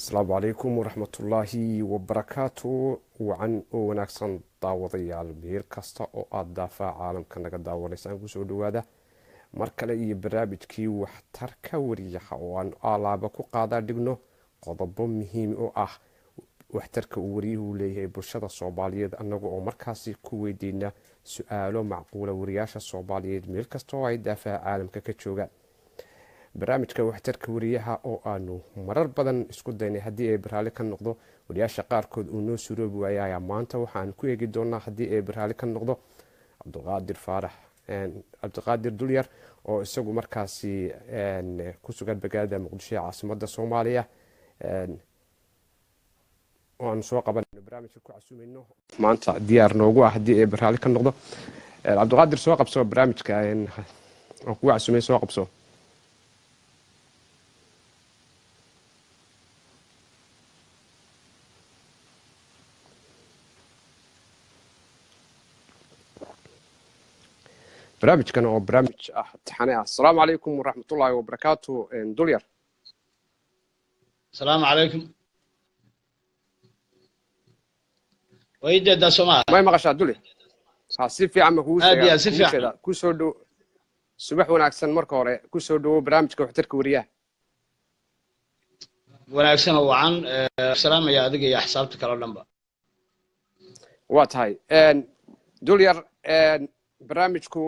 asalaamu calaykum waraxmatullaahi wabarakaatu. wacan oo wanaagsan daawadayaal meel kasta oo aada daafaa caalamka naga daawanaysaan kusoo dhawaada mar kale iyo barnaamijkii waxtarka wariyaha oo aan alaaba ku qaadaa dhigno qodobo muhiim oo ah waxtarka uu wariyuhu leeyahay bulshada soomaaliyeed annaga oo markaasi ku weydiina su-aalo macquula wariyaasha soomaaliyeed meel kasta oo ay daafaa caalamka ka joogaan. barnaamijka waxtarka wariyaha oo aanu marar badan isku daynay haddii ay baraali ka noqdo wariyaasha qaarkood uu noo suroobi waaya ayaa maanta waxaan ku eegi doonaa haddii ay baraali ka noqdo cabdiqaadir dulyar oo isagu markaasi ku sugan magaalada muqdisho ee caasimada soomaaliya aanu soo qabanayno barnaamijka ku casuumayno maanta diyaar noogu ah haddii ay baraali ka noqdo. cabdiqaadir soo qabso barnaamijka oo kugu casuumay soo qabso. barnaamijkan oo barnaamij ah taxane ah. asalaamu calaykum waraxmatullaahi wabarakaatu. dulyar asalaamu calaykum waydeedaa soomaali may maqashaa duli si fiican ma kugu sheegaa kusoo dhow subax wanaagsan marka hore kusoo dhowo barnaamijka waxtarka wariyaha wanaagsan oo wacan salaamaya adiga iyo axsaabta kale oo dhanba waa tahay dulyar barnaamijku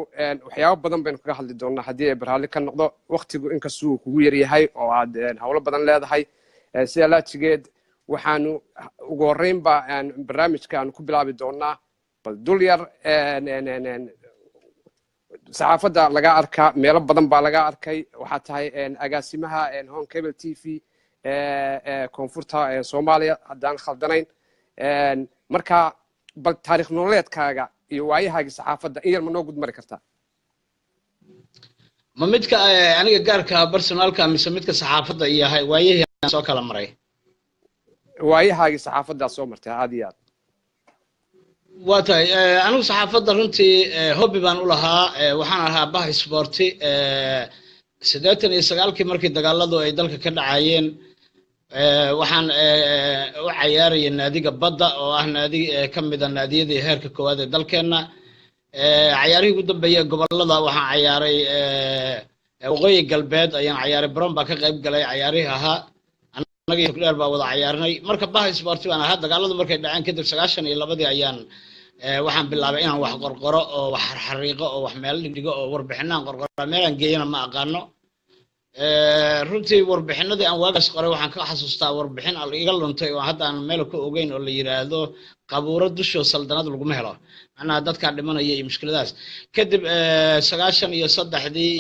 waxyaabo badan baynu kaga hadli doonaa haddii ay baraali ka noqdo waktigu inkastuu kugu yaryahay oo aad howlo badan leedahay sida laajigeed waxaanu ugu horeynba barnaamijka aanu ku bilaabi doonaa bal dulyar saxaafadda laga arkaa meelo badan baa laga arkay waxaa tahay agaasimaha home cable t v koonfurta soomaaliya haddaan khaldanayn marka bal taarikh nololeedkaaga iyo waayahaagi saxaafadda in yar ma noo gudmari kartaa ma midka aniga gaarka personalka mise midka saxaafadda iyo waayihii aan soo kala maray waayahaagi saxaafaddaa soo martay aad iyo aad waa tahay anigu saxaafadda runtii hobby baan u lahaa waxaan ahaa bah sporti 89 markii dagaaladu ay dalka ka dhacayeen waxaan u cayaarayay naadiga badda oo ah naadi ka mid ah naadiyadii heerka koowaad ee dalkeena cayaarihii ugu dambeeyay gobolada waxaan cayaaray waqooyi galbeed ayaan cayaaray baron baa ka qayb galay cayaarihii ahaa annaga iyo dheer baa wada cayaarnay marka bah sporti baan ahaa dagaaladu markay dhaceen kadib 92 ayaan waxaan bilaabay inaan wax qorqoro oo wax xariiqo oo wax meel dhigo oo warbixinaan qorqoro meelaan geeyana ma aqaano runtii warbixinadii aan waagaas qoray waxaan ka xasuustaa warbixin iga luntay oo hadda aan meel ka ogeyn oo la yiraahdo qabuuro dusho saldanad laguma helo macnaha dadka dhimanaya iyo mushkiladaas kadib 93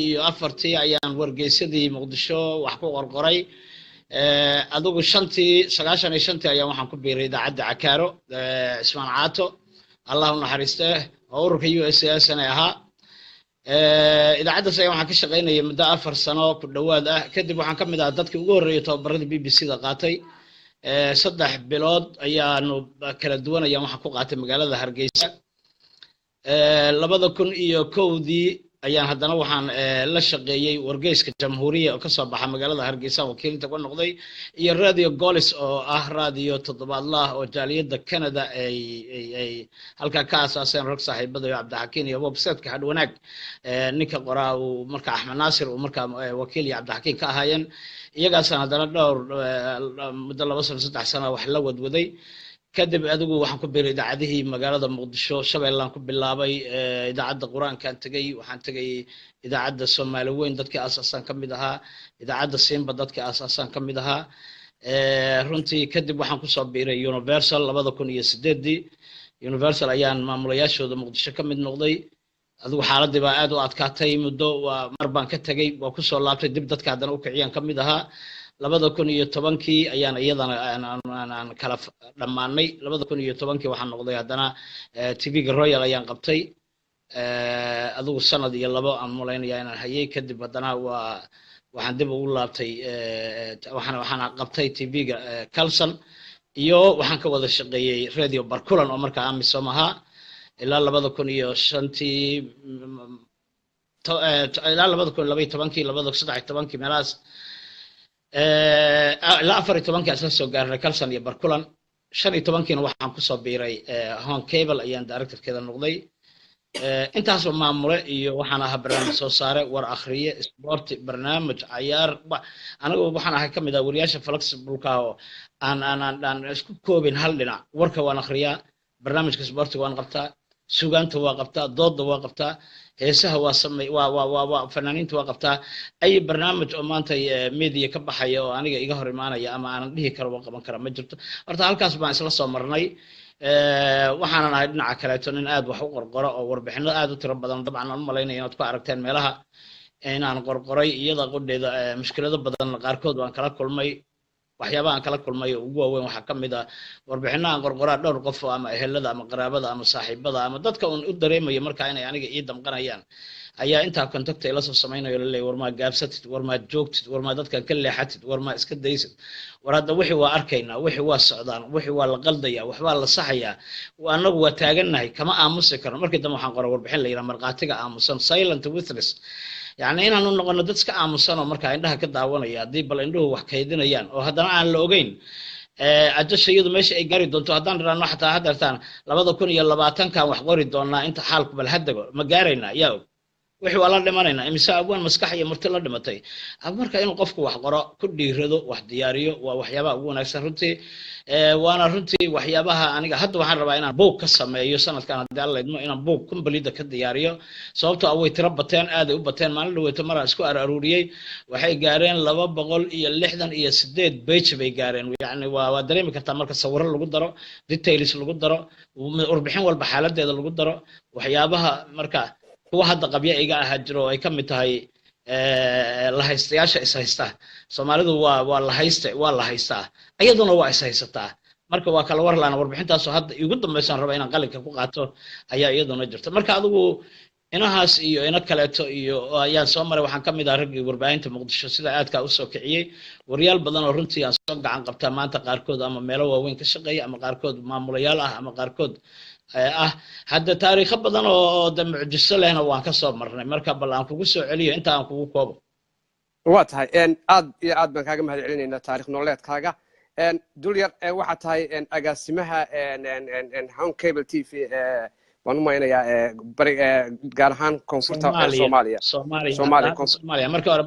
iyo 4 ayaan wargeysadii muqdisho wax ku qorqoray adigu 95 ayaan waxaan ku biiray idaacadda cakaaro ismaan caato allah u naxariistee oo ururka USS ana ahaa idaacaddaas ayaan waxaan ka shaqaynayay muddo 4 sano ku dhowaad ah kadib waxaan ka mid ahaa dadkii ugu horreeyay tababarada BBC-da qaatay 3 bilood ayaanu kala duwan ayaan waxaan ku qaatay magaalada Hargeysa 2001 ayaan haddana waxaan la shaqeeyay wargeyska Jamhuuriya oo ka soo baxa magaalada Hargeysa wakiilta ku noqday iyo Radio Golis oo ah radio toddobaadlaha oo jaaliyadda Canada ay halka ka aasaasan rag saaxiibada iyo Cabdixakiin iyo website-ka had wanaag ninka qoraa uu marka Axmed Naasir uu marka wakiil iyo Cabdixakiin ka ahaayeen iyagaasna haddana dhowr muddo 2 sano 3 sano wax la wadwaday kadib adigu waxaan ku biiray idaacadihii magaalada muqdisho shabeellaan ku bilaabay idaacadda quraankaan tagay waxaan tagay idaacadda Soomaali weyn dadkii aasaasan ka mid ahaa idaacadda Simba dadkii aasaasan ka mid ahaa runtii kadib waxaan ku soo biiray Universal 2008 Universal ayaan maamulayaashooda muqdisho ka mid noqday adigu xaaladii baa aad u adkaatay muddo waa mar baan ka tagay waa ku soo laabtay dib dadka haddana u kiciyaan ka mid ahaa 2010 ayaan iyadana aan kala dhamaanay 2010 waxaan noqday haddana TV-ga Royal ayaan qabtay adigu sanad iyo 2 aan maleynaya inaan hayay kadib haddana waxaan dib ugu laabtay waxaan qabtay TV-ga Kalson iyo waxaan ka wada shaqeeyay Radio Barkulan oo markaa amisom ahaa ilaa 2005 ilaa 2012 2013 meelahaas ilaa 14 isla soo gaarnay kalsan iyo barkulan 15kiina waxaan kusoo biiray hon cable ayaan directorkeeda noqday intaas oo maamule iyo waxaan ahaa barnaamij soo saare war akhriye sport barnaamij ciyaar anigu waxaan ahay kamid ah wariyaasha flexible-ka oo aan isku koobin hal dhinac warka waan akhriyaa barnaamijka sportiga waan qabtaa suugaanta waa qabtaa doodda waa qabtaa heesaha waa samay waa fanaaniinta waa qabtaa ay barnaamij oo maanta media ka baxaya oo aniga iga hor imaanaya ama aanan dhihi karo waan qaban kara ma jirto horta halkaas baan isla soo marnay waxaanan ahay dhinaca kaleeto nin aad wax u qorqoro oo warbixino aad u tiro badan dabcan aan u malaynaya inaad ku aragteen meelaha inaan qorqoray iyada qudheeda mushkilado badan qaarkood waan kala kulmay waxyaabaha aan kala kulmay ugu waaweyn waxaa ka mid ah warbixino aan qorqoraa dhowr qof ama ehelada ama qaraabada ama saaxiibada ama dadka uun u dareemayo markaa inay aniga ii damqanayaan ayaa intaa contacta ila soo samaynayo laleeyahay war maa gaabsatid war maa joogtid war maa dadkan ka leexatid war maa iska daysid war hadda wixii waa arkaynaa wixii waa socdaan wixii waa la qaldayaa waxbaa la saxayaa annagu waa taagannahay kama aamusi karno markii dambe waxaan qoray warbixin la yidhaha markhaatiga aamusan silent witness يعني inaanu noqono dad iska aamusan oo markaa indhaha ka daawanaya haddii bal indhuhu wax kaydinayaan oo haddana aan la ogeyn ajashayadu meesha ay gaari doonto haddaan dhiraano xataa haddeertaan 2020kan wax qori doonaa inta xaalku bal hadago ma gaaraynaa yaa og wixii waa la dhimanaynaa imise abwaan maskax iyo marti la dhimatay marka inuu qofku wax qoro ku dhiirado wax diyaariyo waa waxyaabaha ugu wanaagsan runtii waana runtii waxyaabaha aniga hadda waxaan rabaa inaan buug ka sameeyo sanadkan haddii alla idmo inaan buug complete ka diyaariyo sababtoo ah way tiro bateen aad ay u bateen maalin dhaweeto maraan isku aruuriyey waxay gaareen 268 page bay gaareen yacni waa dareemi kartaa marka sawirro lagu daro details lagu daro warbixin walba xaaladeeda lagu daro waxyaabaha marka kuwa hadda qabya iga ahaa jiro ay ka mid tahay la haystayaasha is haysta Soomaalidu waa la haystaa iyaduna waa is haysataa marka waa kala war laana warbixintaas oo hadda igu dambaysan raba inaan qalinka ku qaato ayaa iyaduna jirta marka adigu inahaas iyo ina kaleeto iyo ayaan soo maray waxaan ka mid ah raggii warbaahinta Muqdisho sida aadka u soo kiciyay waryaal badan oo runtii aan soo gacan qabtaa maanta qaarkood ama meelo waaweyn ka shaqeeya ama qaarkood maamulayaal ah ama qaarkood hadda taariikh badan oo mucjiso lehna waan ka soo marnay marka bal aan kugu soo celiyo inta aan kugu koobo waa tahay aad iyo aad baan kaaga mahad celinaynaa taariikh nololeedkaaga dul yar waxa tahay agaasimaha hon cable tv waan u maynayaa gaar ahaan koonfurta Soomaaliya marka hore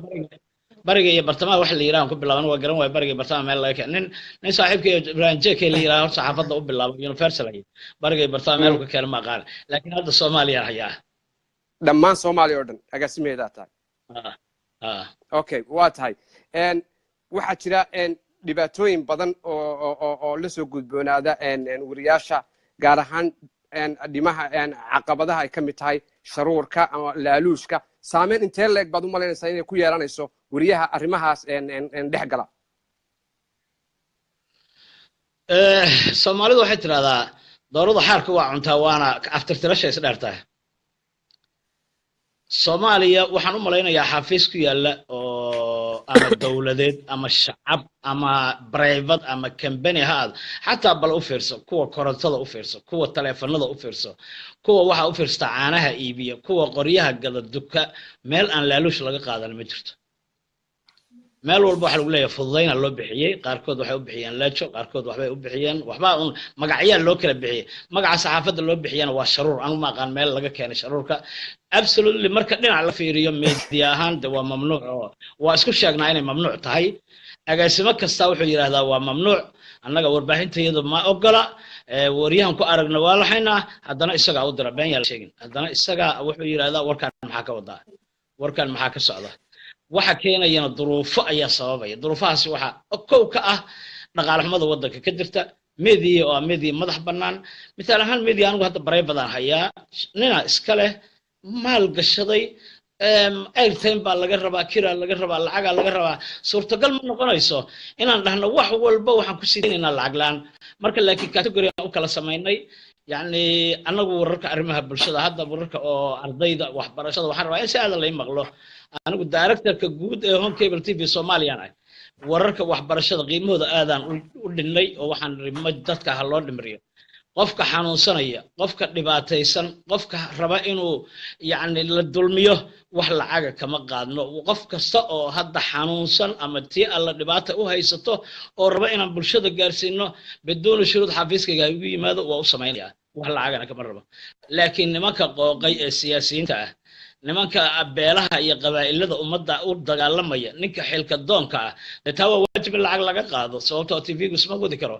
bariga iyo bartamaha wax la yiraahdo ku bilaaban waa garan way bariga iyo bartamaha meel laga keenay nin saaxiibkay Ibrahim Jeke la yiraahdo saxaafadda u bilaabay universal ay bariga iyo bartamaha meel ka keenay ma qaan laakiin hadda Soomaaliya hayaa dhammaan Soomaaliya oo dhan agaasimeeda tahay okay waa tahay waxa jira dhibaatooyin badan oo la soo gudboonaada wariyaasha gaar ahaan dhimaha caqabadaha ay ka mid tahay sharuurka ama laaluushka saameyn intee leeg baad u malaynaysaa inay ku yeelanayso wariyaha arrimahaas dhex gala Soomaalidu waxay tiraahdaa doorada xaarka waa cuntaa waana aftirtirasha is dheertahay Soomaaliya waxaan u malaynayaa xafiis ku yaala oo ama dawladeed ama shacab ama private ama company hatta bal u fiirso kuwa korontada u fiirso kuwa taleefanada u fiirso kuwa waxa u fiirsta caanaha iibiya kuwa qoryaha gada duka meel aan laaluush laga qaadan ma jirto meel walba waxa lagu leeyahay fududayna loo bixiyay qaarkood waxay u bixiyeen laajo qaarkood waxbay u bixiyeen waxba magacyo loo kala bixiyay magaca saxaafadda loo bixiyana waa sharuur anu ma aqaan meel laga keenay sharuurka absolutely marka dhinac la fiiriyo media ahaan waa mamnuuc oo waa isku sheegnaa inay mamnuuc tahay agaasimo kasta wuxuu yiraahdaa waa mamnuuc annaga warbaahinteedu ma ogola wariyahan ku aragna waa lahaynaa haddana isaga u dira been yaal sheegin haddana isaga wuxuu yiraahdaa warkan maxaa ka wadaa warkan maxaa ka socda waxa keenayana duruufo ayaa sababaya duruufahaasi waxa kow ka ah dhaqaale xumada wadanka ka jirta media oo media madax bannaan midaal ahaan media anigu hadda baray badan hayaa nina iska leh maal gashaday airtime baa laga rabaa kira laga rabaa lacaga laga rabaa suurtagal ma noqonayso inaan dhahno wax walba waxaan ku siinaynaa lacag laan marka laakiin category aan u kala sameynay يعني أنا ورك أرمها بالشدة هذا ورك أو أرضية وحبر شدة وحرة إيش هذا اللي يمغله أنا قلت دايركتر كجود هون كيبل تي في سوماليا أنا ورك وحبر شدة قيمه هذا آذان ودني أو وحن رمجتك كهالله دمريه qofka xanuunsanaya qofka dhibaataysan qofka raba inuu yacni la dulmiyo wax lacaga kama qaadno qof kasta oo hadda xanuunsan ama tii alla dhibaata u haysato oo raba inaan bulshada gaarsiino biduuni shuruud xafiiskayga ugu yimaado waa u samaynaya wax lacagana kama rabo laakiin nimanka qooqay ee siyaasiyiinta ah nimanka beelaha iyo qabaa'ilada ummadda u dagaalamaya ninka xilka doonka ah taa waa waajib in lacag laga qaado sababtoo TV-gu isma wadi karo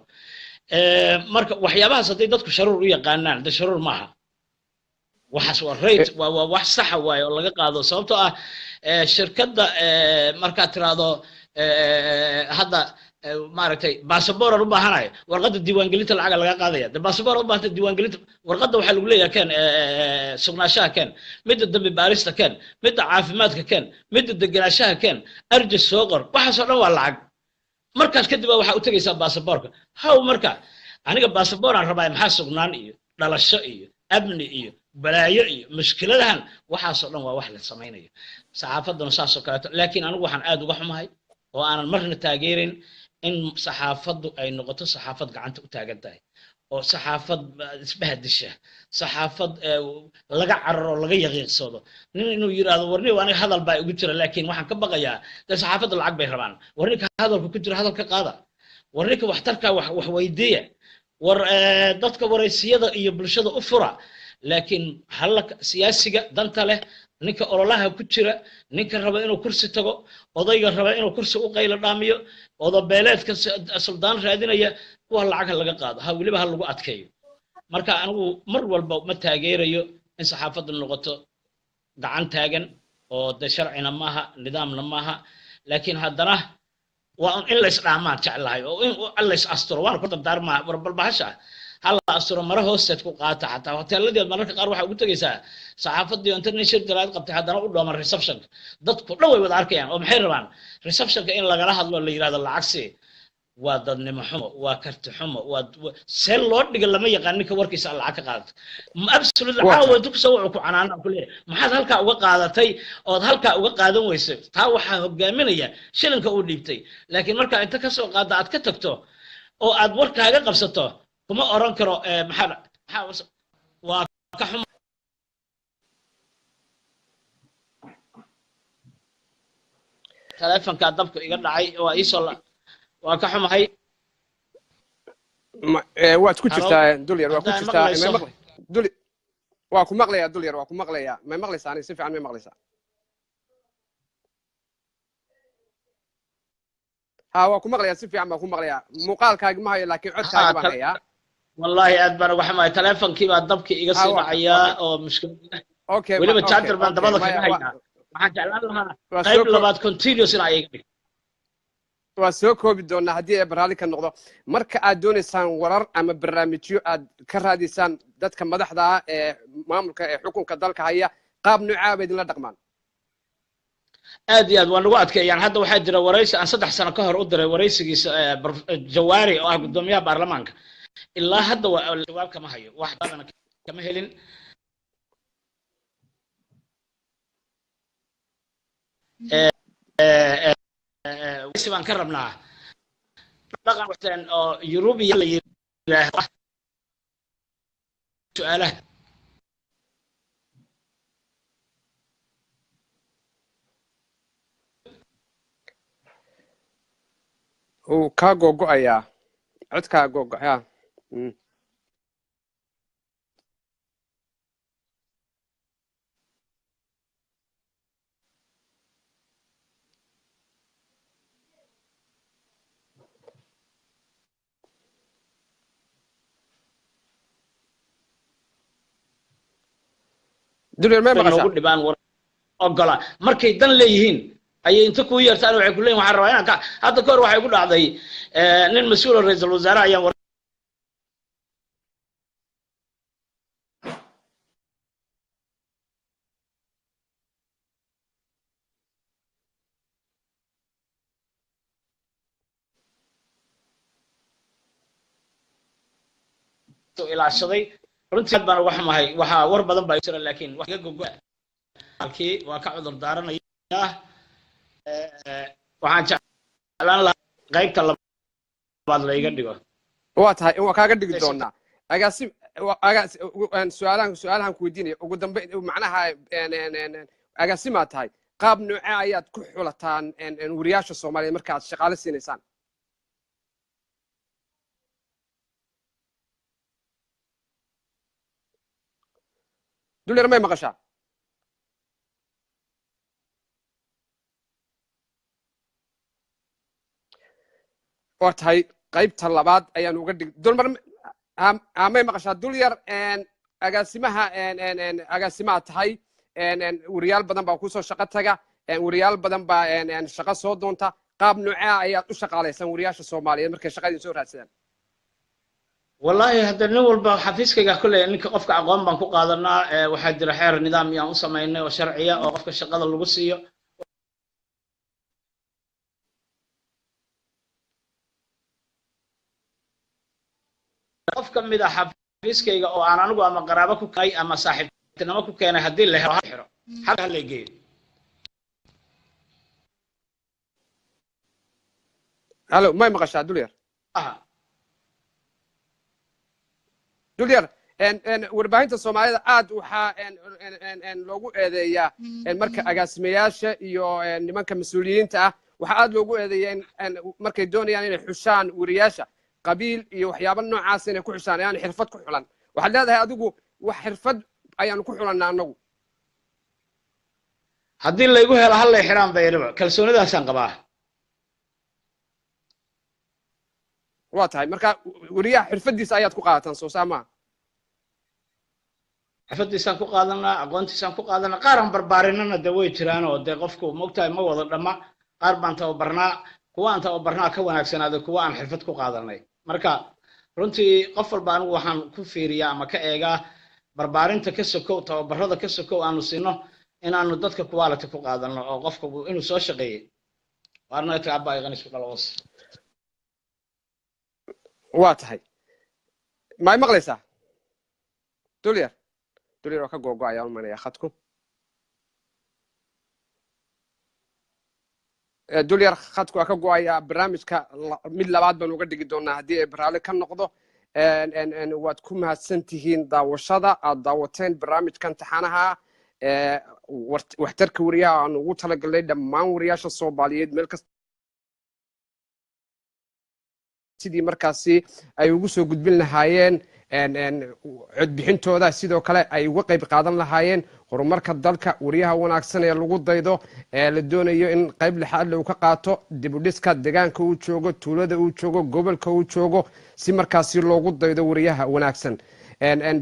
marka waxyaabahaas hadday dadku sharuur u yaqaanaan de sharuur maaha waxaas waa rate waa wax saxa waaye oo laga qaado sababtoo ah shirkadda markaad tiraahdo hadda maaragtay baasaboor u baahanayo warqadda diiwaangelinta lacaga laga qaadaya de baasaboor u baahanta diiwaangelinta warqadda waxaa lagu leeyahay keen sugnaanshaha keen midda dambi baarista keen midda caafimaadka keen midda degenaanshaha keen arji soo qor waxaasoo dhan waa lacag markaas kadib waxaa u tegaysaa baasaboorka haw marka aniga baasabooraan rabaa maxaa sugnaan iyo dhalasho iyo amni iyo balaayo iyo mushkiladahan waxaasoo dhan waa wax la samaynayo saxaafadduna saasoo kaleeto laakiin anigu waxaan aad uga xumahay oo aanan marna taageerin in saxaafaddu ay noqoto saxaafad gacanta u taagan tahay oo saxaafad isbahdisha saxaafad laga cararo laga yaqiiqsado nin inuu yiraahdo warni aniga hadal baa ugu jira laakiin waxaan ka baqayaa dad saxaafadda lacag bay rabaan warninka hadalku ku jira hadalka qaada warninka waxtarka wax weydiiya war dadka wareysiyada iyo bulshada u fura laakiin halka siyaasiga danta leh ninka ololaha ku jira ninka raba inuu kursi tago odayga raba inuu kursi u qaylo dhaamiyo odabeeleedka suldaan raadinaya kuwa lacag laga qaado ha waliba ha lagu adkeeyo marka anigu mar walba ma taageerayo in saxaafaddu noqoto gacan taagan oo de sharcina maaha nidaamna maaha laakiin haddana waa in la isdhaamaan jeclahay oo in la is asturo waan ku dardaarmaa warbalbahasha hal asturo mara hoosteed ku qaata xataa hoteeladeed mararka qaar waxaa ugu tegaysaa saxaafadii international jaraad qabtay haddana u dhooman receptionka dadku dhan way wada arkayaan oo maxay rabaan receptionka in lagala hadlo la yiraahdo lacagsi waa dadnimo xumo waa karti xumo waa seel loo dhiga lama yaqaan ninka warkiisa lacag ka qaadato absolutely caawa intuu kusoo wuxuu ku canaanaa ku leeyahay maxaad halkaa uga qaadatay ood halkaa uga qaadan weysay taa waxaa hogaaminaya shilinka uu dhiibtay laakiin markaa inta ka soo qaada aad ka tagto oo aad warkaaga qabsato kuma oran karo maxaa waa ka xumo telefonka dabka iga dhacay waa iisoo waa ka xumahay waad ku jirtaa dul yar waa ku jirtaa dul waa ku maqlayaa dul yar waa ku maqlayaa ma maqlaysaa aniga si fiican ma maqlaysaa ha waa ku maqlayaa si fiican baan ku maqlayaa muuqaalkaaga ma hayo laakiin codkaaga baan hayaa wallahi aad baan uga xumahay telefonkii baa dabkii iga sii dhacayaa oo mushkil weliba charger baan dabada kaga hayaa waxaan jeclaan lahaa qayb labaad continuous in ay iga dhigto waa soo koobi doonaa haddii ay barnaamij ka noqdo marka aad doonaysaan warar ama barnaamijyo aad ka raadiysaan dadka madaxda ah ee maamulka ee xukunka dalka haya qaab noocaa bay idinla dhaqmaan aad iyo aad waa nagu adkeeyaan hadda waxaa jira waraysi aan 3 sano ka hor u diray waraysigiisa jawaari oo ah gudoomiyaha baarlamaanka ilaa hadda waa jawaab kama hayo wax badan kama helin si baan ka rabnaa dhaqan waxtaan oo Yurubiya la yiraahdo su'aalaha uu ka gogo'ayaa codka gogo'aya duleer ma maqashaa dhibaan war ogola markay dan leeyihiin ayay inta ku yeertaan waxay ku leeyihiin waxaan rabaa inaan ka hadda ka hor waxay ku dhacday nin mas'uul ra'iisul wasaare ayaan war ilaashaday runtii baan uga xumahay waxa war badan baa jira laakiin wax ka gogo halkii waa ka cudur daaranaya waxaan jeclaan lahaa qaybta labaad la iga dhigo waa tahay waa kaaga dhigi doonaa agaasim su'aalahan ku weydiinaya ugu dambe macnaha agaasimaa tahay qaab noocee ayaad ku xulataan wariyaasha Soomaaliyeed marka aad shaqaale siinaysaan dulyar may maqashaa wartahay qaybta labaad ayaan uga dhig dulmar may maqashaa dulyar agaasimaha agaasimaa tahay wariyaal badan baa kusoo shaqo taga wariyaal badan baa shaqo soo doonta qaab noocee ayaad u shaqaalaysan wariyaasha Soomaaliyeed markay shaqadii soo raadsadaan wallahi hadda nin walba xafiiskayga kulay ninka qofka aqoon baan ku qaadanaa waxaa jira xeer nidaam aan u sameynay oo sharciya oo qofka shaqada lagu siiyo qof ka mid ah xafiiskayga oo aan anigu ama qaraabo ku keenay ama saaxiibtinimo ku keenay haddii la xiro xagga la geeyo halo may maqashaa dulyar dulyar warbaahinta Soomaalida aad waxaa loogu eedeeyaa marka agaasimayaasha iyo nimanka mas'uuliyiinta ah waxaa aad loogu eedeeyaa markay doonayaan inay xushaan wariyaasha qabiil iyo waxyaabo noocaas inay ku xushaan ayaan xirfad ku xulan waxaad leedahay adigu wax xirfad ayaan ku xulanaa anagu haddii laygu helo hal lay xiraan bayraba kalsoonidaasaan qabaa waa tahay marka wariyaha xirfadiisa ayaad ku qaadataan soo saama xirfadiisaan ku qaadanaa aqoontiisaan ku qaadanaa qaaran barbaarinana de way jiraan oo de qofku moogtahay ma wada dhamma qaar baan tababarnaa kuwa aan tababarnaa ka wanaagsanaaday kuwa aan xirfad ku qaadanay marka runtii qof walba anigu waxaan ku fiiriyaa ama ka eegaa barbaarinta ka sokow tababarada ka sokow aanu siino inaanu dadka quality ku qaadano oo qofka inuu soo shaqeeyay waarna taaba ay qanis ku dhalawas waa tahay ma maqlaysaa dulyar oo ka googo'aya u manaya khadku dulyar khadku ka go'aya barnaamijka mid labaad baan uga dhigi doonaa haddii ay baraale ka noqdo waad ku mahadsantihiin daawashada aad daawateen barnaamijkan taxanaha waxtarka wariyaha aan ugu talagalnay dhammaan wariyaasha Soomaaliyeed meel kasta sidii markaasi ay ugu soo gudbin lahaayeen codbixintooda sidoo kale ay uga qayb qaadan lahaayeen horumarka dalka wariyaha wanaagsan ee lagu daydo la doonayo in qayb lixaad uu ka qaato dib u dhiska deegaanka uu joogo tuulada uu joogo gobolka uu joogo si markaasi loogu daydo wariyaha wanaagsan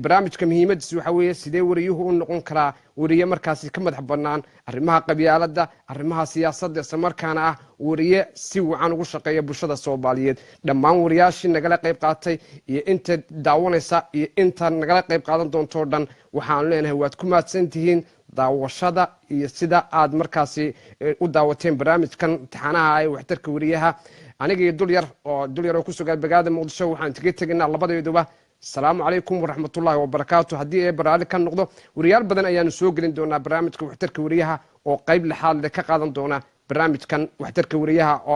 barnaamijka muhiimadiisu waxa weeye sidee wariyuhu u noqon karaa wariye markaasi ka madax bannaan arrimaha qabyaaladda arrimaha siyaasadda isla markaana ah wariye si wacan ugu shaqeeya bulshada Soomaaliyeed dhammaan wariyaashii nagala qayb qaatay iyo inta daawanaysa iyo inta nagala qayb qaadan doonto dhan waxaan leenahay waad ku mahadsantihiin daawashada iyo sida aad markaasi u daawateen barnaamijkan taxanaha ay waxtarka wariyaha aniga iyo dulyar oo ku sugan magaalada Muqdisho waxaan taga tagnaa labadooduba السلام عليكم ورحمة الله وبركاته هدي برالي كان نقضه وريال بدن أيان سوقلين دونا برامج وحترك وريها أو قيب لحال لك قادم دونا برامج كان وحترك وريها أو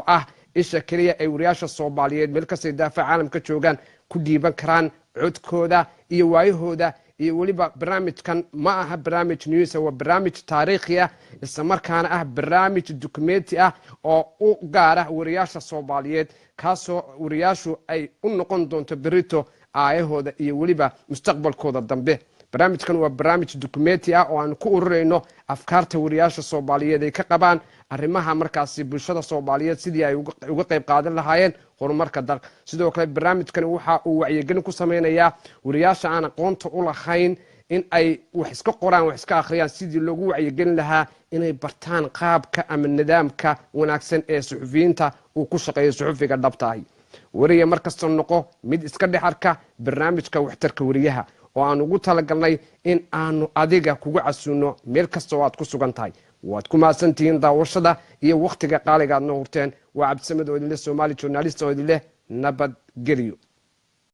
إيش كريه أي ورياش الصومالية ملك سيدافع عالم كتشوغان كدي بنكران عود كودا يواي هودا يولي برامج كان ما برامج نيوز هو برامج تاريخية السمر كان برامج دوكيمنتي أو قاره ورياش الصومالية كاسو ورياشو أي أنقن دون تبريتو aayahooda iyo waliba mustaqbalkooda dambe barnaamijkan waa barnaamij documentary ah oo aan ku urureyno afkaarta wariyaasha Soomaaliyeed ay ka qabaan arrimaha markaasi bulshada Soomaaliyeed sidii ay uga qayb qaadan lahaayeen horumarka dalka sidoo kale barnaamijkan waxa uu wacyigelin ku sameynayaa wariyaasha aan aqoonta u lahayn in ay wax iska qoraan wax iska akhriyaan sidii loogu wacyigelin lahaa inay bartaan qaabka ama nidaamka wanaagsan ee suxufiyiinta uu ku shaqeeyo suxufiga dhabtahay wariye markasta noqo mid iska dhexarka barnaamijka waxtarka wariyaha oo aan ugu talagalnay in aanu adiga kugu casuuno meel kasta oo aad ku sugan tahay waad ku mahadsantihiin daawashada iyo waqtiga qaaliga aad noo hurteen waa Cabdisamed oo idin leh Soomaali journalist oo idin leh nabad geliyo